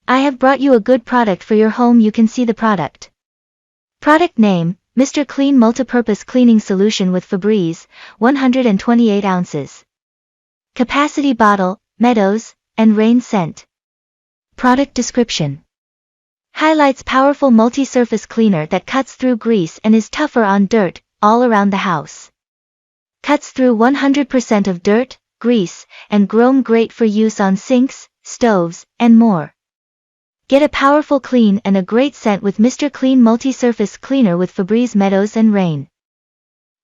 I have brought you a good product for your home. You can see the product. Product name, Mr. Clean Multipurpose Cleaning Solution with Febreze, 128 ounces. Capacity bottle, Meadows, and Rain scent. Product description. Highlights powerful multi-surface cleaner that cuts through grease and is tougher on dirt, all around the house. Cuts through 100% of dirt, grease, and grime. Great for use on sinks, stoves, and more. Get a powerful clean and a great scent with Mr. Clean Multi-Surface Cleaner with Febreze Meadows and Rain.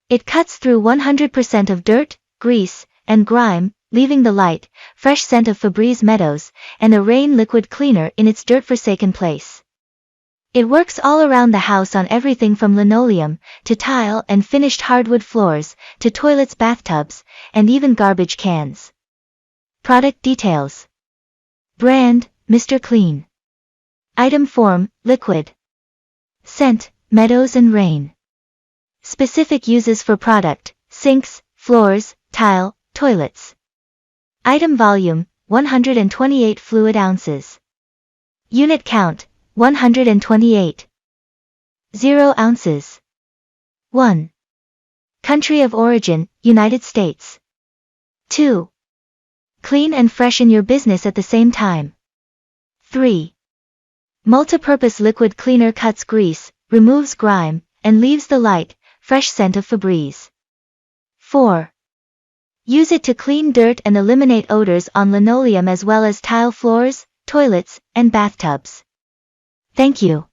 It cuts through 100% of dirt, grease, and grime, leaving the light, fresh scent of Febreze Meadows, and a Rain liquid cleaner in its dirt-forsaken place. It works all around the house on everything from linoleum, to tile and finished hardwood floors, to toilets, bathtubs, and even garbage cans. Product details. Brand, Mr. Clean. Item form, liquid. Scent, Meadows and Rain. Specific uses for product, sinks, floors, tile, toilets. Item volume, 128 fluid ounces. Unit count, 128. 0 ounces. 1. Country of origin, United States. 2. Clean and freshen your business at the same time. 3. Multipurpose liquid cleaner cuts grease, removes grime, and leaves the light, fresh scent of Febreze. 4. Use it to clean dirt and eliminate odors on linoleum as well as tile floors, toilets, and bathtubs. Thank you.